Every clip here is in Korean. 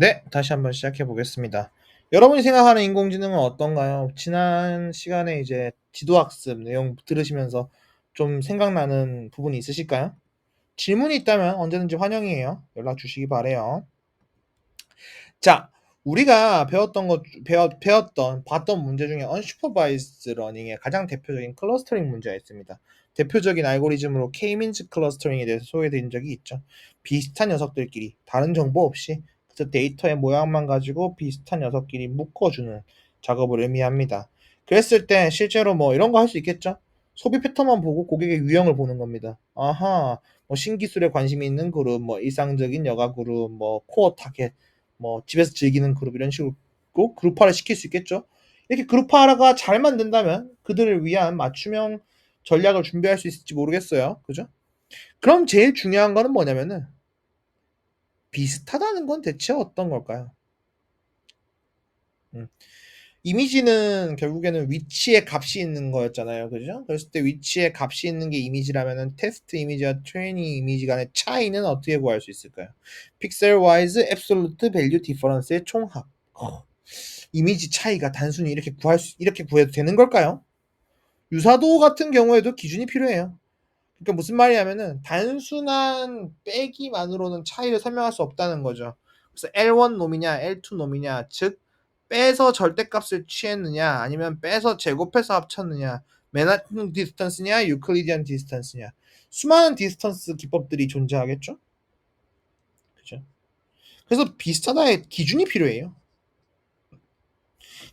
네, 다시 한번 시작해 보겠습니다. 여러분이 생각하는 인공지능은 어떤가요? 지난 시간에 이제 지도학습 내용 들으시면서 좀 생각나는 부분이 있으실까요? 질문이 있다면 언제든지 환영이에요. 연락 주시기 바라요. 자, 우리가 배웠던 것 주 배웠던 봤던 문제 중에 unsupervised learning의 가장 대표적인 클러스터링 문제가 있습니다. 대표적인 알고리즘으로 K-means 클러스터링에 대해서 소개드린 적이 있죠. 비슷한 녀석들끼리 다른 정보 없이 그 데이터의 모양만 가지고 비슷한 녀석끼리 묶어주는 작업을 의미합니다. 그랬을 때 실제로 뭐 이런 거 할 수 있겠죠? 소비 패턴만 보고 고객의 유형을 보는 겁니다. 아하, 뭐 신기술에 관심이 있는 그룹, 뭐 일상적인 여가 그룹, 뭐 코어 타겟, 뭐 집에서 즐기는 그룹 이런 식으로 그룹화를 시킬 수 있겠죠. 이렇게 그룹화가 잘 만든다면 그들을 위한 맞춤형 전략을 준비할 수 있을지 모르겠어요. 그죠? 그럼 제일 중요한 거는 뭐냐면은 비슷하다는 건 대체 어떤 걸까요? 음. 이미지는 결국에는 위치에 값이 있는 거였잖아요. 그죠? 그랬을 때 위치에 값이 있는 게 이미지라면은 테스트 이미지와 트레이닝 이미지 간의 차이는 어떻게 구할 수 있을까요? 픽셀 와이즈 앱솔루트 밸류 디퍼런스의 총합. 이미지 차이가 단순히 이렇게 구해도 되는 걸까요? 유사도 같은 경우에도 기준이 필요해요. 그러니까 무슨 말이냐면은 단순한 빼기만으로는 차이를 설명할 수 없다는 거죠. 그래서 L1 놈이냐 L2 놈이냐 즉 빼서 절대값을 취했느냐 아니면 빼서 제곱해서 합쳤느냐 맨하튼 디스턴스냐 유클리디안 디스턴스냐 수많은 디스턴스 기법들이 존재하겠죠. 그죠? 그래서 비슷하다의 기준이 필요해요.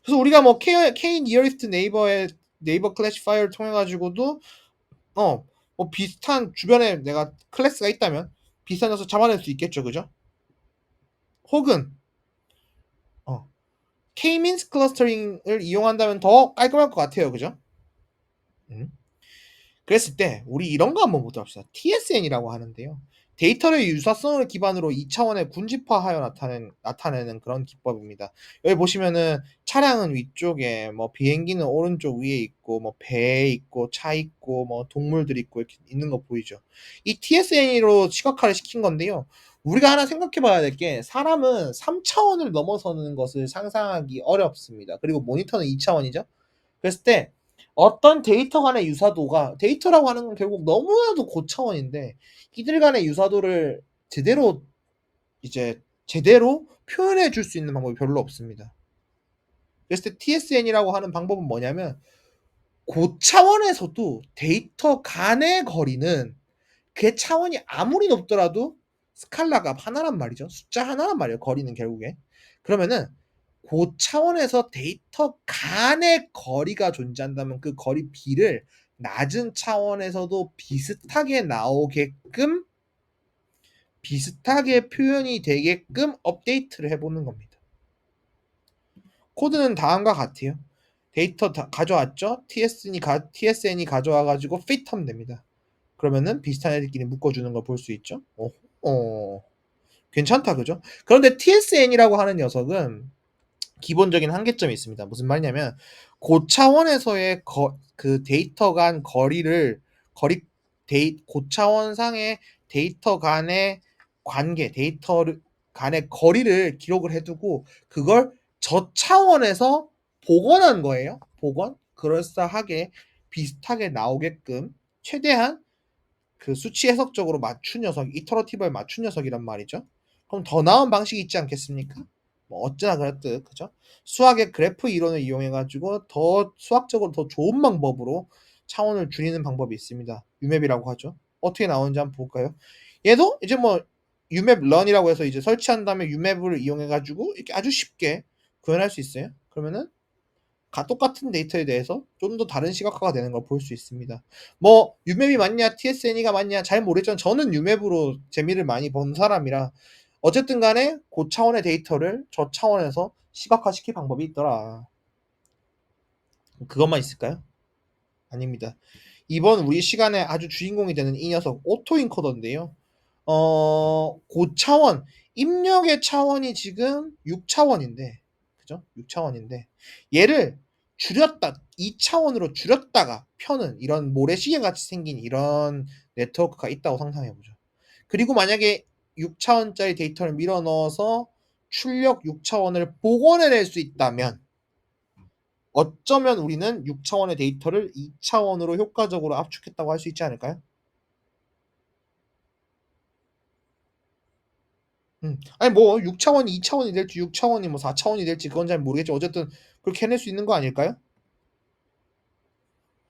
그래서 우리가 뭐 K 니어리스트 네이버의 네이버 클래시파이어를 통해 가지고도 뭐 비슷한 주변에 내가 클래스가 있다면 비슷한 녀석 잡아낼 수 있겠죠. 그죠? 혹은 어 K-means 클러스터링을 이용한다면 더 깔끔할 것 같아요. 그죠? 음. 그랬을 때 우리 이런 거 한번 보도록 합시다. TSN이라고 하는데요. 데이터의 유사성을 기반으로 2차원의 군집화하여 나타내는 그런 기법입니다. 여기 보시면은 차량은 위쪽에 뭐 비행기는 오른쪽 위에 있고 뭐 배 있고 차 있고 뭐 동물들 있고 이렇게 있는 거 보이죠. 이 TSN으로 시각화를 시킨 건데요. 우리가 하나 생각해 봐야 될 게 사람은 3차원을 넘어서는 것을 상상하기 어렵습니다. 그리고 모니터는 2차원이죠. 그랬을 때 어떤 데이터 간의 유사도가 데이터라고 하는 건 결국 너무나도 고차원인데 이들 간의 유사도를 제대로 제대로 표현해 줄 수 있는 방법이 별로 없습니다. 그랬을 때 TSN이라고 하는 방법은 뭐냐면 고차원에서도 데이터 간의 거리는 그 차원이 아무리 높더라도 스칼라 값 하나란 말이죠. 숫자 하나란 말이에요, 거리는 결국에. 그러면은 고차원에서 데이터 간의 거리가 존재한다면 그 거리 B를 낮은 차원에서도 비슷하게 표현이 되게끔 업데이트를 해 보는 겁니다. 코드는 다음과 같아요. 데이터 다 가져왔죠? TSN이 가져와 가지고 fit 하면 됩니다. 그러면은 비슷한 애들끼리 묶어주는 걸 볼 수 있죠. 괜찮다, 그죠? 그런데 TSN이라고 하는 녀석은 기본적인 한계점이 있습니다. 무슨 말이냐면 고차원에서의 그 데이터 간 거리를 거리 고차원상의 데이터 간의 관계, 데이터 간의 거리를 기록을 해두고 그걸 저차원에서 복원한 거예요. 복원. 그럴싸하게 비슷하게 나오게끔 최대한 그 수치 해석적으로 맞춘 녀석, 이터러티브에 맞춘 녀석이란 말이죠. 그럼 더 나은 방식이 있지 않겠습니까? 뭐 어찌나 그랬듯 그죠? 수학의 그래프 이론을 이용해 가지고 더 수학적으로 더 좋은 방법으로 차원을 줄이는 방법이 있습니다. UMap이라고 하죠. 어떻게 나오는지 한번 볼까요? 얘도 이제 뭐 UMap 런이라고 해서 이제 설치한 다음에 UMap을 이용해 가지고 이렇게 아주 쉽게 구현할 수 있어요. 그러면은 똑같은 데이터에 대해서 좀 더 다른 시각화가 되는 걸 볼 수 있습니다. 뭐 유맵이 맞냐 TSN이가 맞냐 잘 모르겠지만 저는 유맵으로 재미를 많이 본 사람이라 어쨌든 간에 고 차원의 데이터를 저 차원에서 시각화시킬 방법이 있더라. 그것만 있을까요? 아닙니다. 이번 우리 시간에 아주 주인공이 되는 이 녀석 오토 인코더인데요. 고차원 입력의 차원이 지금 6차원인데 그죠? 6차원인데 얘를 줄였다 2차원으로 줄였다가 펴는 이런 모래시계 같이 생긴 이런 네트워크가 있다고 상상해 보죠. 그리고 만약에 6차원짜리 데이터를 밀어 넣어서 출력 6차원을 복원해낼 수 있다면 어쩌면 우리는 6차원의 데이터를 2차원으로 효과적으로 압축했다고 할 수 있지 않을까요? 아니 뭐 6차원이 2차원이 될지 6차원이 뭐 4차원이 될지 그건 잘 모르겠죠. 어쨌든 그렇게 해낼 수 있는 거 아닐까요?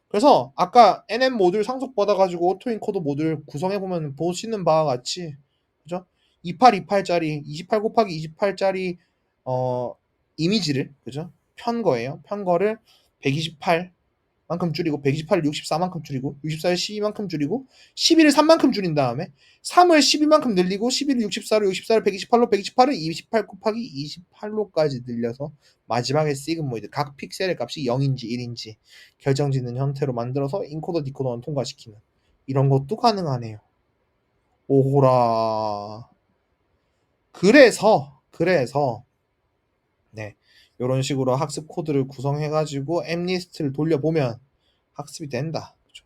그래서 아까 NM 모듈 상속받아가지고 오토인코더 모듈 구성해보면 보시는 바와 같이 그죠? 2828짜리 28 곱하기 28짜리 이미지를 그죠? 편 거예요. 편 거를 128만큼 줄이고 128을 64만큼 줄이고 64를 12만큼 줄이고 12를 3만큼 줄인 다음에 3을 12만큼 늘리고 11을 64로 64를 128로 128을 28 곱하기 28로까지 늘려서 마지막에 시그모이드 각 픽셀의 값이 0인지 1인지 결정짓는 형태로 만들어서 인코더 디코더는 통과시키는 이런 것도 가능하네요. 오호라. 그래서 네 이런 식으로 학습 코드를 구성해가지고 엠리스트를 돌려보면 학습이 된다. 그렇죠?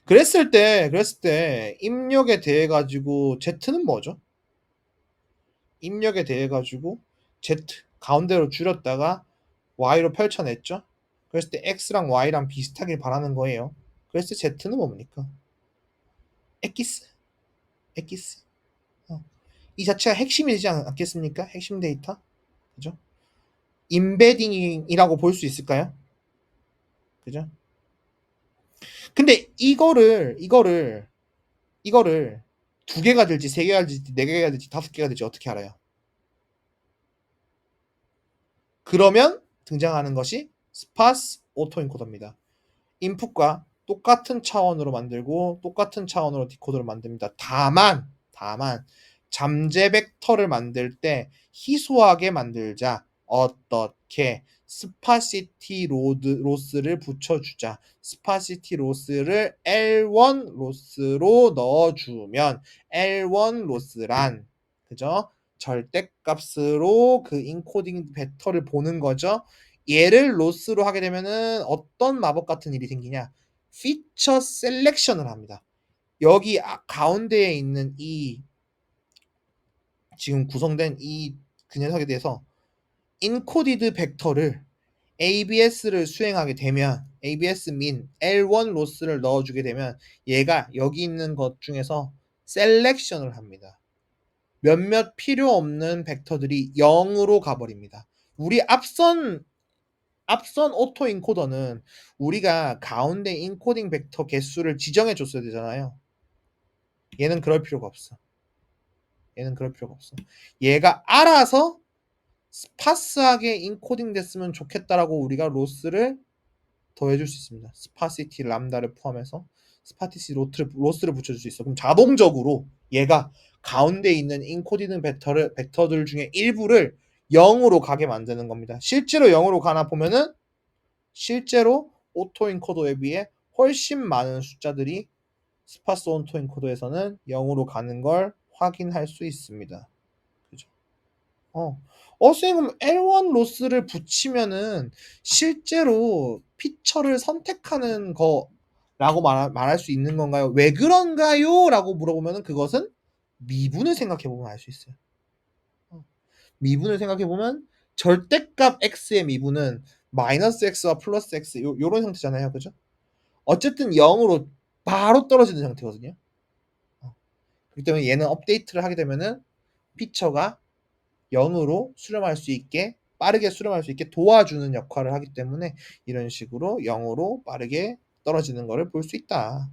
그랬을 때 입력에 대해 가지고 Z는 뭐죠? 입력에 대해 가지고 Z 가운데로 줄였다가 Y로 펼쳐냈죠? 그랬을 때 X랑 Y랑 비슷하길 바라는 거예요. 그랬을 때 Z는 뭡니까? 엑기스? 엑기스? 이 자체가 핵심이 되지 않겠습니까? 핵심 데이터? 그죠? 임베딩이라고 볼 수 있을까요? 그죠? 근데 이거를 두 개가 될지 세 개가 될지 네 개가 될지 다섯 개가 될지 어떻게 알아요? 그러면 등장하는 것이 스파스 오토인코더입니다. 인풋과 똑같은 차원으로 만들고 똑같은 차원으로 디코더를 만듭니다. 다만 잠재 벡터를 만들 때 희소하게 만들자. 어떻게 스파시티 로스를 붙여주자. 스파시티 로스를 L1 로스로 넣어주면 L1 로스란 그죠? 절대값으로 그 인코딩 벡터를 보는 거죠. 얘를 로스로 하게 되면은 어떤 마법 같은 일이 생기냐? 피처 셀렉션을 합니다. 여기 가운데에 있는 이 지금 구성된 이 그 녀석에 대해서 인코디드 벡터를 ABS를 수행하게 되면 ABS 민 L1 로스를 넣어주게 되면 얘가 여기 있는 것 중에서 셀렉션을 합니다. 몇몇 필요 없는 벡터들이 0으로 가버립니다. 우리 앞선 오토 인코더는 우리가 가운데 인코딩 벡터 개수를 지정해 줬어야 되잖아요. 얘는 그럴 필요가 없어. 얘가 알아서 스파스하게 인코딩 됐으면 좋겠다라고 우리가 로스를 더해줄 수 있습니다. 스파시티 람다를 포함해서 스파시티 로스를 붙여줄 수 있어. 그럼 자동적으로 얘가 가운데 있는 인코딩 벡터들 중에 일부를 0으로 가게 만드는 겁니다. 실제로 0으로 가나 보면은 실제로 오토인코더에 비해 훨씬 많은 숫자들이 스파스 오토인코더에서는 0으로 가는 걸 확인할 수 있습니다. 그죠? 선생님, L1 로스를 붙이면은 실제로 피처를 선택하는 거라고 말할 수 있는 건가요? 왜 그런가요? 라고 물어보면은 그것은 미분을 생각해보면 알 수 있어요. 미분을 생각해보면 절대값 x의 미분은 마이너스 x와 플러스 x 요런 형태잖아요. 그죠? 어쨌든 0으로 바로 떨어지는 형태거든요. 그렇기 때문에 얘는 업데이트를 하게 되면은 피처가 0으로 수렴할 수 있게 빠르게 수렴할 수 있게 도와주는 역할을 하기 때문에 이런 식으로 0으로 빠르게 떨어지는 것을 볼 수 있다.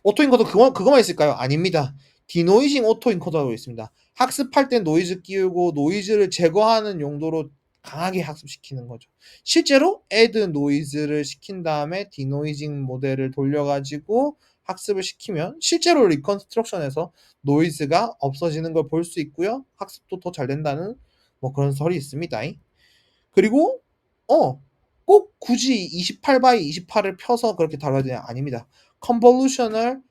오토인코더 그거만 있을까요? 아닙니다. 디노이징 오토인코더가 있습니다. 학습할 때 노이즈 끼우고 노이즈를 제거하는 용도로 강하게 학습시키는 거죠. 실제로 add 노이즈를 시킨 다음에 디노이징 모델을 돌려가지고 학습을 시키면 실제로 리컨스트럭션에서 노이즈가 없어지는 걸 볼 수 있고요. 학습도 더 잘 된다는 뭐 그런 설이 있습니다. 그리고 꼭 굳이 28 x 28을 펴서 그렇게 다뤄야 되냐? 아닙니다. 컨볼루셔널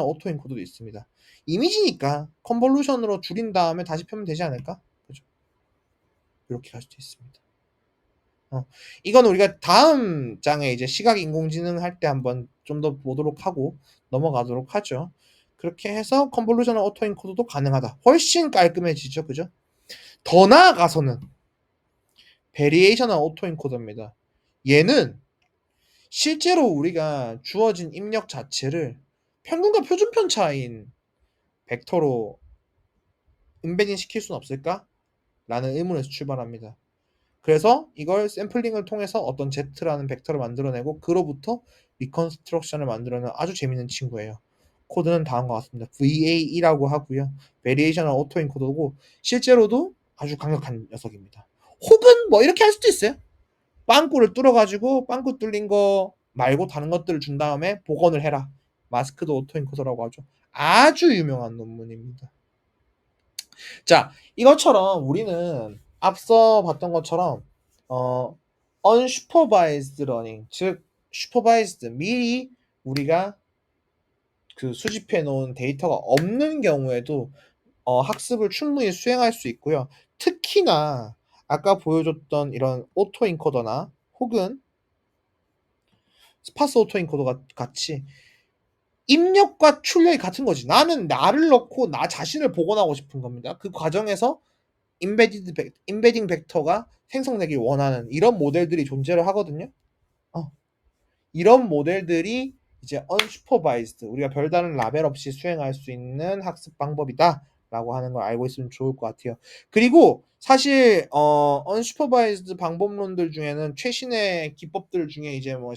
오토 인코더도 있습니다. 이미지니까 컨볼루션으로 줄인 다음에 다시 펴면 되지 않을까? 그죠? 이렇게 갈 수도 있습니다. 이건 우리가 다음 장에 이제 시각 인공지능 할 때 한번 좀 더 보도록 하고 넘어가도록 하죠. 그렇게 해서 컨볼루셔널 오토 인코더도 가능하다. 훨씬 깔끔해지죠. 그죠? 더 나아가서는 베리에이셔널 오토 인코더입니다. 얘는 실제로 우리가 주어진 입력 자체를 평균과 표준 편차인 벡터로 임베딩 시킬 수는 없을까? 라는 의문에서 출발합니다. 그래서 이걸 샘플링을 통해서 어떤 Z라는 벡터를 만들어내고 그로부터 리컨스트럭션을 만들어내는 아주 재밌는 친구예요. 코드는 다음과 같습니다. VAE라고 하고요. Variational Autoencoder고 실제로도 아주 강력한 녀석입니다. 혹은 뭐 이렇게 할 수도 있어요. 빵꾸를 뚫어가지고 빵꾸 뚫린 거 말고 다른 것들을 준 다음에 복원을 해라. 마스크드 오토엔코더라고 하죠. 아주 유명한 논문입니다. 자, 이것처럼 우리는 앞서 봤던 것처럼 unsupervised learning, 즉 supervised 미리 우리가 그 수집해 놓은 데이터가 없는 경우에도 학습을 충분히 수행할 수 있고요. 특히나 아까 보여줬던 이런 오토인코더나 혹은 스파스 오토인코더 같이 입력과 출력이 같은 거지. 나는 나를 넣고 나 자신을 복원하고 싶은 겁니다. 그 과정에서 임베딩 벡터가 생성되길 원하는 이런 모델들이 존재를 하거든요. 이런 모델들이 이제 unsupervised, 우리가 별다른 라벨 없이 수행할 수 있는 학습 방법이다 라고 하는 걸 알고 있으면 좋을 것 같아요. 그리고 사실 unsupervised 방법론들 중에는 최신의 기법들 중에 이제 뭐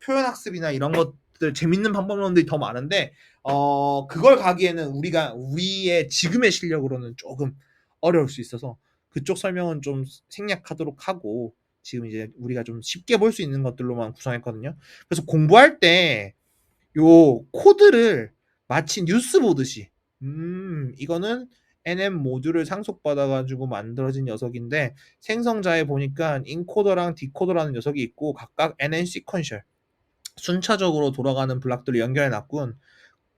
표현 학습이나 이런 것들 재밌는 방법론들이 더 많은데 그걸 가기에는 우리의 지금의 실력으로는 조금 어려울 수 있어서 그쪽 설명은 좀 생략하도록 하고 지금 이제 우리가 좀 쉽게 볼 수 있는 것들로만 구성했거든요. 그래서 공부할 때 요 코드를 마치 뉴스 보듯이 이거는 NM 모듈을 상속받아 가지고 만들어진 녀석인데 생성자에 보니까 인코더랑 디코더라는 녀석이 있고 각각 NN 시퀀셜 순차적으로 돌아가는 블락들을 연결해 놨군.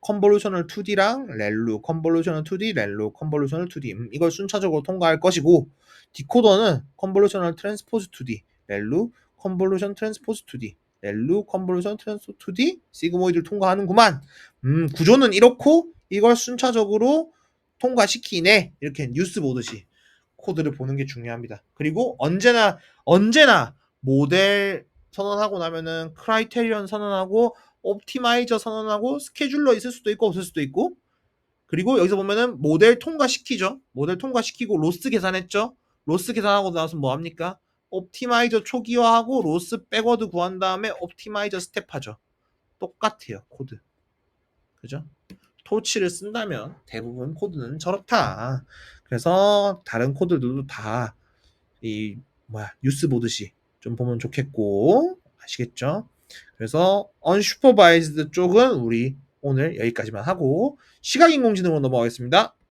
컨볼루셔널 2D랑 렐루, 컨볼루셔널 2D, 렐루, 컨볼루셔널 2D 이걸 순차적으로 통과할 것이고 디코더는 컨볼루셔널 트랜스포즈 2D, 렐루, 컨볼루션 트랜스포즈 2D, 렐루, 컨볼루션 트랜스포즈 2D 시그모이드를 통과하는구만. 구조는 이렇고 이걸 순차적으로 통과시키네. 이렇게 뉴스 보듯이 코드를 보는 게 중요합니다. 그리고 언제나 모델 선언하고 나면은 크라이테리언 선언하고 옵티마이저 선언하고 스케줄러 있을 수도 있고 없을 수도 있고 그리고 여기서 보면은 모델 통과시키죠. 모델 통과시키고 로스 계산했죠. 로스 계산하고 나서 뭐 합니까? 옵티마이저 초기화하고 로스 백워드 구한 다음에 옵티마이저 스텝하죠. 똑같아요. 코드. 그죠? 토치를 쓴다면 대부분 코드는 저렇다. 그래서 다른 코드들도 다 이 뉴스 보듯이 좀 보면 좋겠고 아시겠죠? 그래서 unsupervised 쪽은 우리 오늘 여기까지만 하고 시각인공지능으로 넘어가겠습니다.